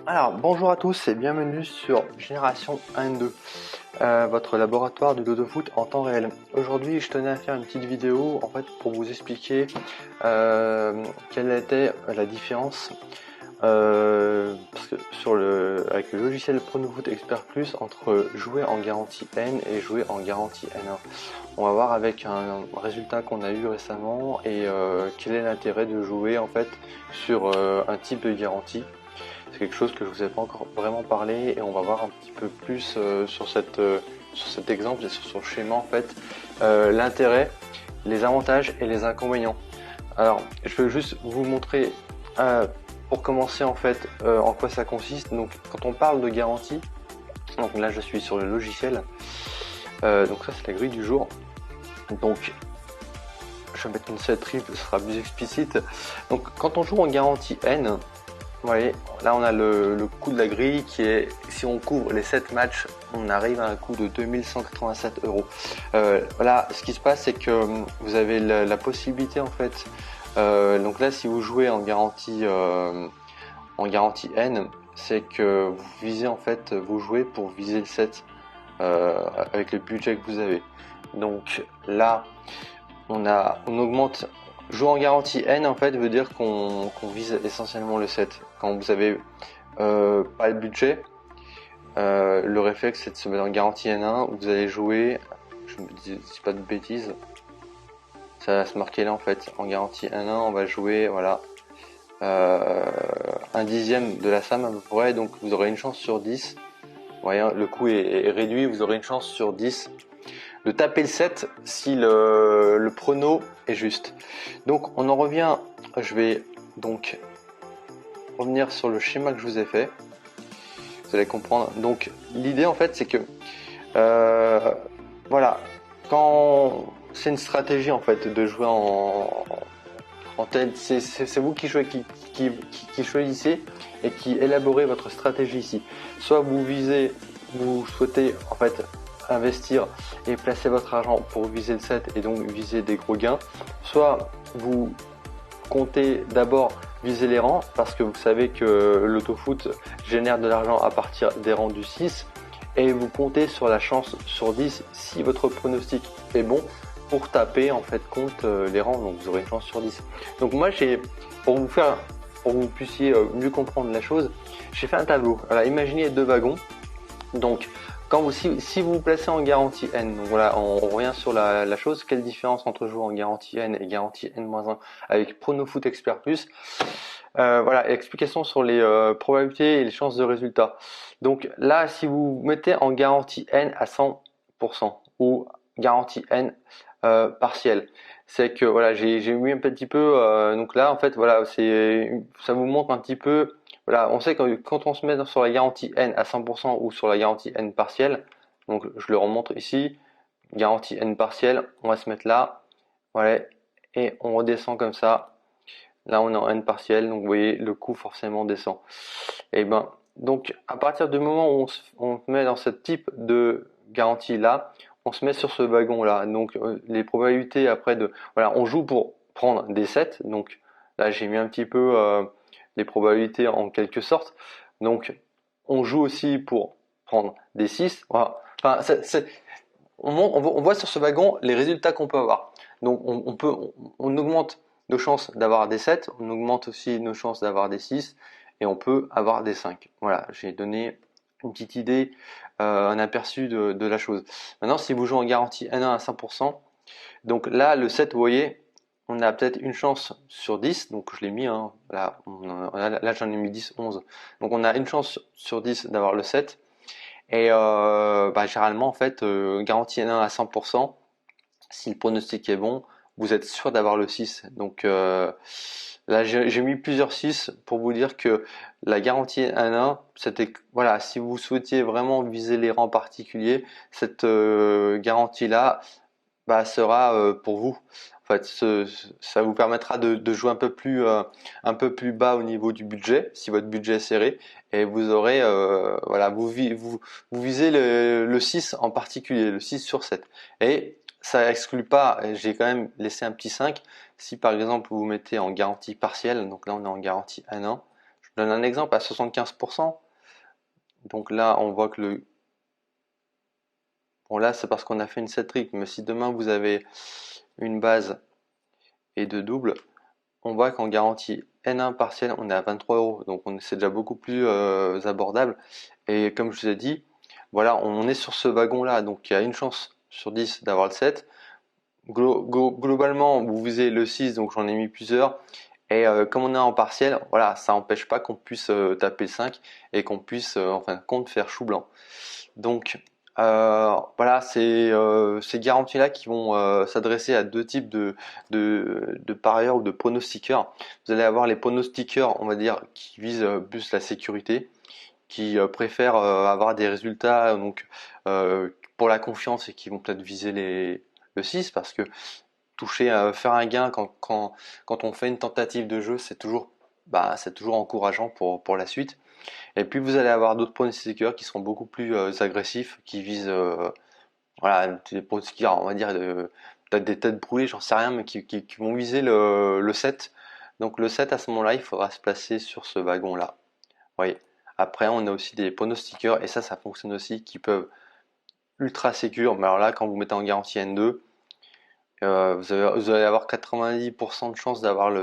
Alors, bonjour à tous et bienvenue sur Génération 1-2, votre laboratoire de dodo-foot en temps réel. Aujourd'hui, je tenais à faire une petite vidéo en fait pour vous expliquer quelle était la différence parce que avec le logiciel PronoFoot Expert Plus entre jouer en garantie N et jouer en garantie N1. On va voir avec un résultat qu'on a eu récemment et quel est l'intérêt de jouer en fait sur un type de garantie. C'est quelque chose que je vous ai pas encore vraiment parlé et on va voir un petit peu plus sur cet exemple et sur son schéma en fait, l'intérêt, les avantages et les inconvénients. Alors je vais juste vous montrer pour commencer en fait en quoi ça consiste. Donc quand on parle de garantie, donc là je suis sur le logiciel, donc ça c'est la grille du jour. Donc je vais mettre une settrip, ce sera plus explicite. Donc quand on joue en garantie N, vous voyez, là on a le coût de la grille qui est, si on couvre les 7 matchs, on arrive à un coût de 2187 €. Voilà, ce qui se passe c'est que vous avez la possibilité en fait, donc là si vous jouez en garantie N, c'est que vous visez en fait, vous jouez pour viser le 7 avec le budget que vous avez. Donc là on augmente. Jouer en garantie N en fait veut dire qu'on vise essentiellement le 7. Quand vous avez pas le budget, le réflexe c'est de se mettre en garantie N1 où vous allez jouer, je ne dis pas de bêtises, ça va se marquer là en fait, en garantie N1 on va jouer voilà un dixième de la somme à peu près, donc vous aurez une chance sur 10. Vous voyez, le coût est réduit, vous aurez une chance sur 10 de taper le 7 si le prono est juste. Donc on en revient, je vais donc revenir sur le schéma que je vous ai fait, vous allez comprendre. Donc l'idée en fait c'est que voilà, quand c'est une stratégie en fait de jouer en tête, c'est vous qui choisissez et qui élaborez votre stratégie ici. Soit vous souhaitez en fait investir et placer votre argent pour viser le 7 et donc viser des gros gains, soit vous comptez d'abord viser les rangs parce que vous savez que l'autofoot génère de l'argent à partir des rangs du 6 et vous comptez sur la chance sur 10 si votre pronostic est bon pour taper en fait compte les rangs, donc vous aurez une chance sur 10. Donc moi pour que vous puissiez mieux comprendre la chose, j'ai fait un tableau. Voilà, imaginez 2 wagons. Donc si vous vous placez en garantie N, donc voilà, on revient sur la chose, quelle différence entre jouer en garantie N et garantie N-1 avec PronoFoot Expert Plus. Voilà, explication sur les probabilités et les chances de résultat. Donc là, si vous mettez en garantie N à 100% ou garantie N partielle, c'est que voilà, j'ai mis un petit peu, donc là en fait voilà, ça vous montre un petit peu. Voilà, on sait que quand on se met sur la garantie N à 100% ou sur la garantie N partielle, donc je le remontre ici, garantie N partielle, on va se mettre là, voilà, et on redescend comme ça. Là, on est en N partielle, donc vous voyez, le coût forcément descend. Et ben, donc à partir du moment où on se met dans ce type de garantie là, on se met sur ce wagon là. Donc les probabilités après voilà, on joue pour prendre des 7. Donc là, j'ai mis un petit peu les probabilités en quelque sorte. Donc on joue aussi pour prendre des 6. Voilà. Enfin, on voit sur ce wagon les résultats qu'on peut avoir. Donc on augmente nos chances d'avoir des 7, on augmente aussi nos chances d'avoir des 6 et on peut avoir des 5. Voilà, j'ai donné une petite idée, un aperçu de la chose. Maintenant, si vous jouez en garantie N1 à 100%, donc là, le 7, vous voyez, on a peut-être une chance sur 10, donc je l'ai mis, hein, là j'en ai mis 10, 11. Donc on a une chance sur 10 d'avoir le 7. Et généralement, en fait, garantie N1 à 100%, si le pronostic est bon, vous êtes sûr d'avoir le 6. Donc là, j'ai mis plusieurs 6 pour vous dire que la garantie N1, c'était voilà, si vous souhaitiez vraiment viser les rangs particuliers, cette garantie-là sera pour vous. En fait, ça vous permettra de jouer un peu plus bas au niveau du budget, si votre budget est serré, et vous aurez voilà, vous visez le 6 en particulier, le 6 sur 7. Et ça exclut pas, j'ai quand même laissé un petit 5, si par exemple vous mettez en garantie partielle, donc là on est en garantie N1, je Je donne un exemple à 75%. Donc là, on voit que bon là, c'est parce qu'on a fait une set trick, mais si demain vous avez une base et deux doubles, on voit qu'en garantie N1 partiel, on est à 23 euros. Donc c'est déjà beaucoup plus abordable. Et comme je vous ai dit, voilà, on est sur ce wagon-là. Donc il y a une chance sur 10 d'avoir le 7. Globalement, vous visez le 6, donc j'en ai mis plusieurs. Et comme on est en partiel, voilà, ça n'empêche pas qu'on puisse taper le 5 et qu'on puisse en fin de compte faire chou blanc. Donc voilà, c'est ces garanties-là qui vont s'adresser à deux types de parieurs ou de pronostiqueurs. Vous allez avoir les pronostiqueurs, on va dire, qui visent plus la sécurité, qui préfèrent avoir des résultats donc pour la confiance et qui vont peut-être viser le 6 parce que toucher, faire un gain quand on fait une tentative de jeu, c'est toujours encourageant pour la suite. Et puis vous allez avoir d'autres pronostiqueurs qui seront beaucoup plus agressifs, qui visent voilà, des pronostiqueurs, on va dire peut-être des têtes brûlées, j'en sais rien, mais qui vont viser le 7. Donc le 7 à ce moment-là, il faudra se placer sur ce wagon-là. Oui. Après, on a aussi des pronostiqueurs, et ça fonctionne aussi, qui peuvent ultra sécure. Mais alors là, quand vous mettez en garantie N2, vous allez avoir 90% de chance d'avoir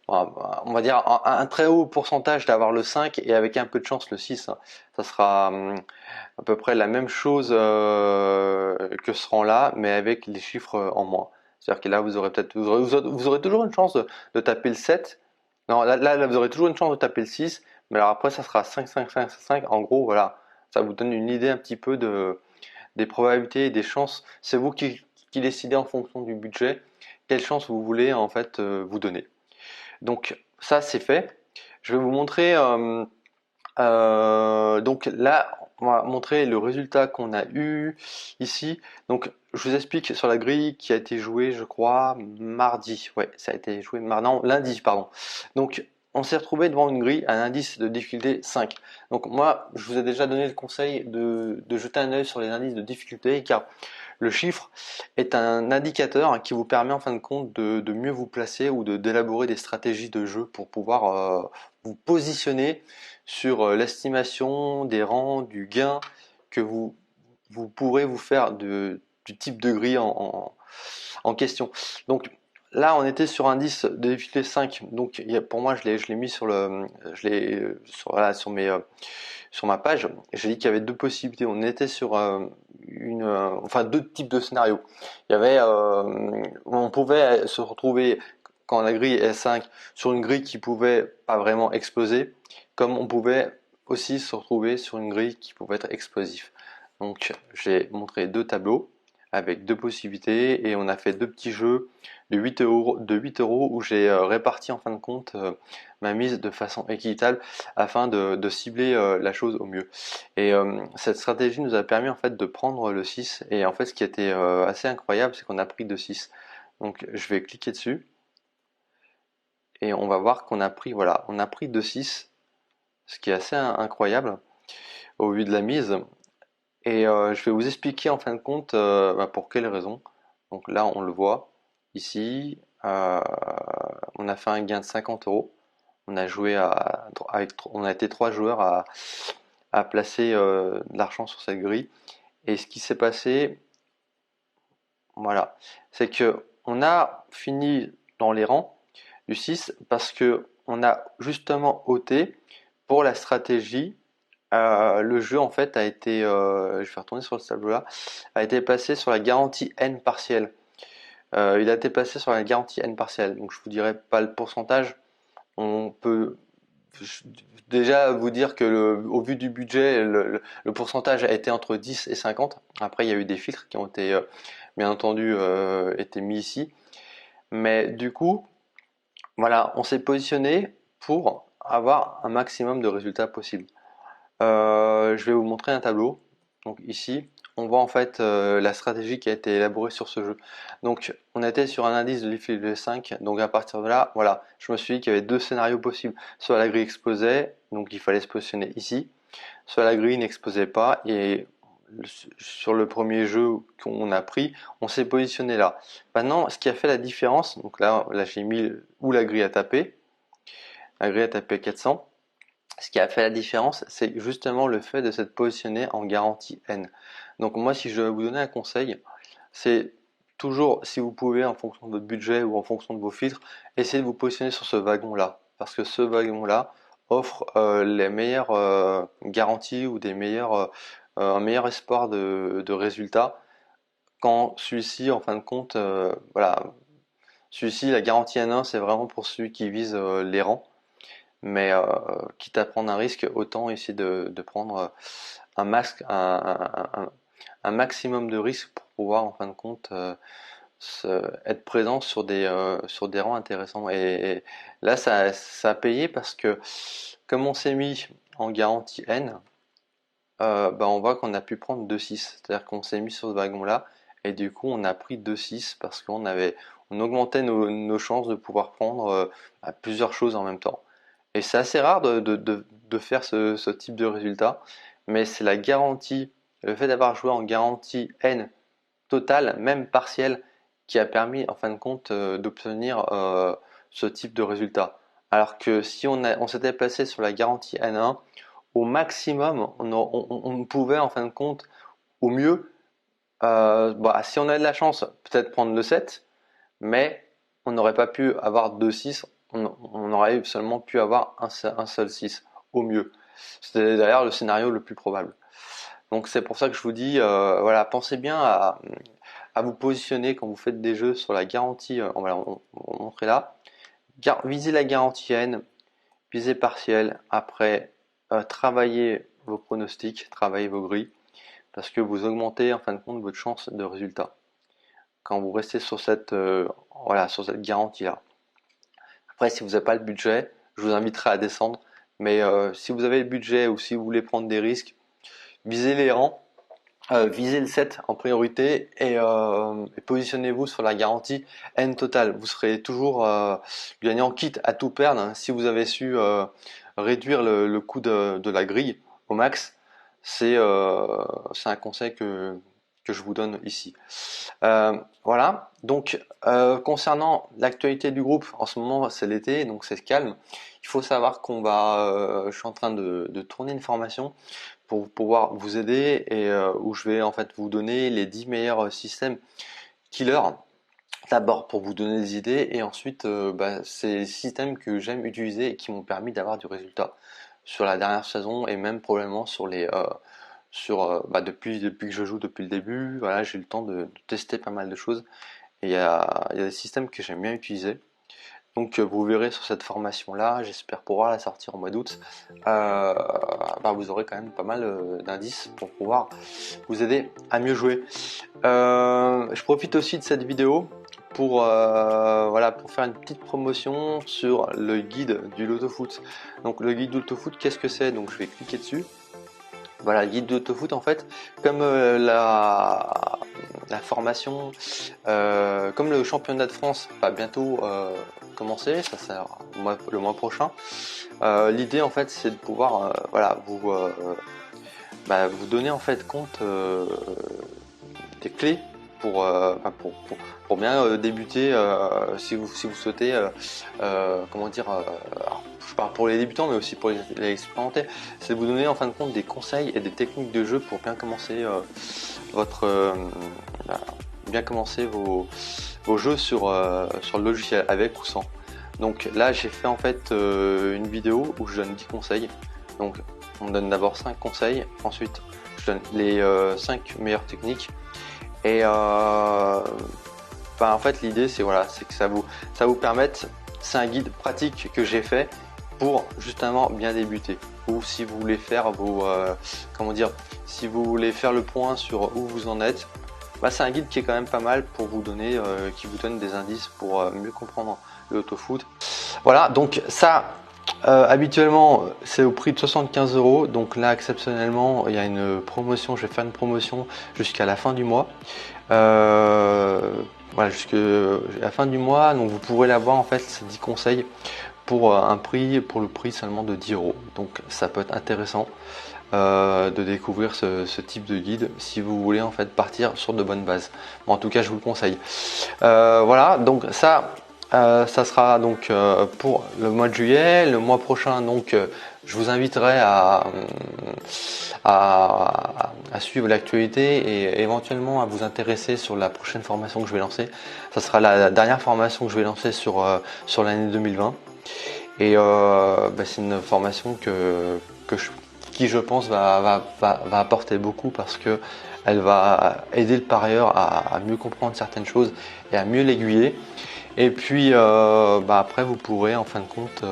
on va dire un très haut pourcentage d'avoir le 5 et avec un peu de chance le 6. Hein. Ça sera à peu près la même chose que ce rang-là, mais avec les chiffres en moins. C'est-à-dire que là, vous aurez toujours une chance de taper le 7. Non, là, vous aurez toujours une chance de taper le 6, mais alors après, ça sera 5, 5, 5, 5. En gros, voilà, ça vous donne une idée un petit peu des probabilités et des chances. C'est vous qui décidez en fonction du budget quelle chance vous voulez en fait vous donner. Donc ça c'est fait. Je vais vous montrer. Donc là, on va montrer le résultat qu'on a eu ici. Donc je vous explique sur la grille qui a été jouée, je crois, mardi. Ouais, ça a été joué non, lundi, pardon. Donc on s'est retrouvé devant une grille à un indice de difficulté 5. Donc moi, je vous ai déjà donné le conseil de jeter un œil sur les indices de difficulté car le chiffre est un indicateur qui vous permet en fin de compte de mieux vous placer ou d'élaborer des stratégies de jeu pour pouvoir vous positionner sur l'estimation des rangs, du gain que vous pourrez vous faire du type de grille en question. Donc là, on était sur indice de difficulté 5. Donc pour moi, je l'ai mis sur voilà, sur ma page. J'ai dit qu'il y avait deux possibilités. On était sur enfin deux types de scénarios. Il y avait, on pouvait se retrouver quand la grille est 5 sur une grille qui pouvait pas vraiment exploser, comme on pouvait aussi se retrouver sur une grille qui pouvait être explosive. Donc j'ai montré deux tableaux avec deux possibilités et on a fait deux petits jeux de 8 euros où j'ai réparti en fin de compte ma mise de façon équitable afin de cibler la chose au mieux. Et cette stratégie nous a permis en fait de prendre le 6 et en fait ce qui était assez incroyable c'est qu'on a pris de 6. Donc je vais cliquer dessus et on va voir qu'on a pris voilà, on a pris 2,6, ce qui est assez incroyable au vu de la mise. Et je vais vous expliquer en fin de compte pour quelles raisons. Donc là on le voit ici, on a fait un gain de 50 euros. On a joué on a été trois joueurs à placer de l'argent sur cette grille. Et ce qui s'est passé, voilà, c'est que on a fini dans les rangs du 6 parce que on a justement ôté pour la stratégie. Le jeu en fait a été, je vais retourner sur ce tableau-là, a été passé sur la garantie N partielle. Il a été passé sur la garantie N partielle. Donc je vous dirai pas le pourcentage. On peut déjà vous dire que au vu du budget, le pourcentage a été entre 10 et 50. Après, il y a eu des filtres qui ont été, bien entendu, été mis ici. Mais du coup, voilà, on s'est positionné pour avoir un maximum de résultats possibles. Je vais vous montrer un tableau. Donc ici, on voit en fait la stratégie qui a été élaborée sur ce jeu. Donc on était sur un indice de difficulté 5. Donc à partir de là, voilà, je me suis dit qu'il y avait deux scénarios possibles. Soit la grille explosait, donc il fallait se positionner ici. Soit la grille n'explosait pas et sur le premier jeu qu'on a pris, on s'est positionné là. Maintenant, ce qui a fait la différence, donc là j'ai mis où la grille a tapé. La grille a tapé 400. ce qui a fait la différence, c'est justement le fait de s'être positionné en garantie N. Donc moi, si je dois vous donner un conseil, c'est toujours, si vous pouvez, en fonction de votre budget ou en fonction de vos filtres, essayez de vous positionner sur ce wagon-là. Parce que ce wagon-là offre les meilleures garanties ou un meilleur espoir de résultats. Quand celui-ci, en fin de compte, voilà, celui-ci, la garantie N1, c'est vraiment pour celui qui vise les rangs. Mais quitte à prendre un risque, autant essayer de prendre un, masque, un maximum de risques pour pouvoir en fin de compte être présent sur des rangs intéressants. Et là, ça a payé parce que comme on s'est mis en garantie N, on voit qu'on a pu prendre 2,6. C'est-à-dire qu'on s'est mis sur ce wagon-là et du coup on a pris 2,6 parce on augmentait nos chances de pouvoir prendre plusieurs choses en même temps. Et c'est assez rare de faire ce type de résultat, mais c'est la garantie, le fait d'avoir joué en garantie N totale, même partielle, qui a permis en fin de compte d'obtenir ce type de résultat. Alors que si on s'était placé sur la garantie N1, au maximum, on pouvait en fin de compte, au mieux, si on a de la chance, peut-être prendre le 7, mais on n'aurait pas pu avoir 2-6, on aurait seulement pu avoir un seul 6, au mieux. C'était d'ailleurs le scénario le plus probable. Donc c'est pour ça que je vous dis, voilà, pensez bien à vous positionner quand vous faites des jeux sur la garantie, on va montrer là. Visez la garantie N, visez partiel, après travaillez vos pronostics, travaillez vos grilles, parce que vous augmentez en fin de compte votre chance de résultat quand vous restez sur cette garantie là. Après, si vous n'avez pas le budget, je vous inviterai à descendre, mais si vous avez le budget ou si vous voulez prendre des risques, visez les rangs, visez le 7 en priorité et positionnez-vous sur la garantie N total. Vous serez toujours gagnant, quitte à tout perdre, hein. Si vous avez su réduire le coût de la grille au max, c'est un conseil que je vous donne ici. Voilà, donc concernant l'actualité du groupe, en ce moment c'est l'été, donc c'est calme. Il faut savoir je suis en train de tourner une formation pour pouvoir vous aider et où je vais en fait vous donner les 10 meilleurs systèmes killer. D'abord pour vous donner des idées et ensuite c'est les systèmes que j'aime utiliser et qui m'ont permis d'avoir du résultat sur la dernière saison et même probablement sur depuis que je joue depuis le début. Voilà, j'ai eu le temps de tester pas mal de choses et il y a des systèmes que j'aime bien utiliser. Donc vous verrez sur cette formation là, j'espère pouvoir la sortir au mois d'août. Vous aurez quand même pas mal d'indices pour pouvoir vous aider à mieux jouer. Je profite aussi de cette vidéo pour faire une petite promotion sur le guide du loto-foot. Donc le guide du loto-foot, qu'est-ce que c'est? Donc je vais cliquer dessus. Voilà, le guide de l'autofoot en fait, comme la formation, comme le championnat de France va bientôt commencer, ça sert le mois prochain. L'idée en fait c'est de pouvoir vous donner en fait compte des clés pour bien débuter si vous souhaitez je parle pour les débutants mais aussi pour les expérimentés, c'est de vous donner en fin de compte des conseils et des techniques de jeu pour bien commencer vos jeux sur le logiciel avec ou sans. Donc là j'ai fait en fait une vidéo où je donne 10 conseils. Donc on donne d'abord 5 conseils, ensuite je donne les 5 meilleures techniques. Et en fait l'idée c'est que ça vous permette, c'est un guide pratique que j'ai fait pour justement bien débuter. Ou si vous voulez faire si vous voulez faire le point sur où vous en êtes, c'est un guide qui est quand même pas mal pour vous donner, qui vous donne des indices pour mieux comprendre le auto-foot. Voilà, donc ça habituellement c'est au prix de 75 €. Donc là exceptionnellement il y a une promotion, je vais faire une promotion jusqu'à la fin du mois. Jusqu'à la fin du mois, donc vous pourrez l'avoir en fait ces 10 conseils pour le prix seulement de 10 €. Donc ça peut être intéressant de découvrir ce type de guide si vous voulez en fait partir sur de bonnes bases. En tout cas je vous le conseille. Voilà, donc ça sera donc pour le mois de juillet. Le mois prochain donc je vous inviterai à suivre l'actualité et éventuellement à vous intéresser sur la prochaine formation que je vais lancer. Ça sera la dernière formation que je vais lancer sur l'année 2020. Et c'est une formation qui je pense va apporter beaucoup, parce que elle va aider le parieur à mieux comprendre certaines choses et à mieux l'aiguiller. Et puis après vous pourrez en fin de compte,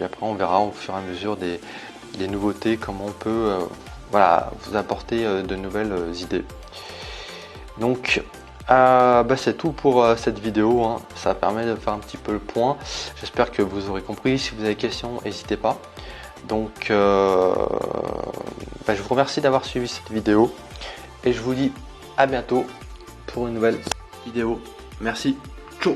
après on verra au fur et à mesure des nouveautés, comment on peut vous apporter de nouvelles idées. Donc c'est tout pour cette vidéo, hein. Ça permet de faire un petit peu le point. J'espère que vous aurez compris. Si vous avez des questions, n'hésitez pas. Donc je vous remercie d'avoir suivi cette vidéo et je vous dis à bientôt pour une nouvelle vidéo. Merci, ciao.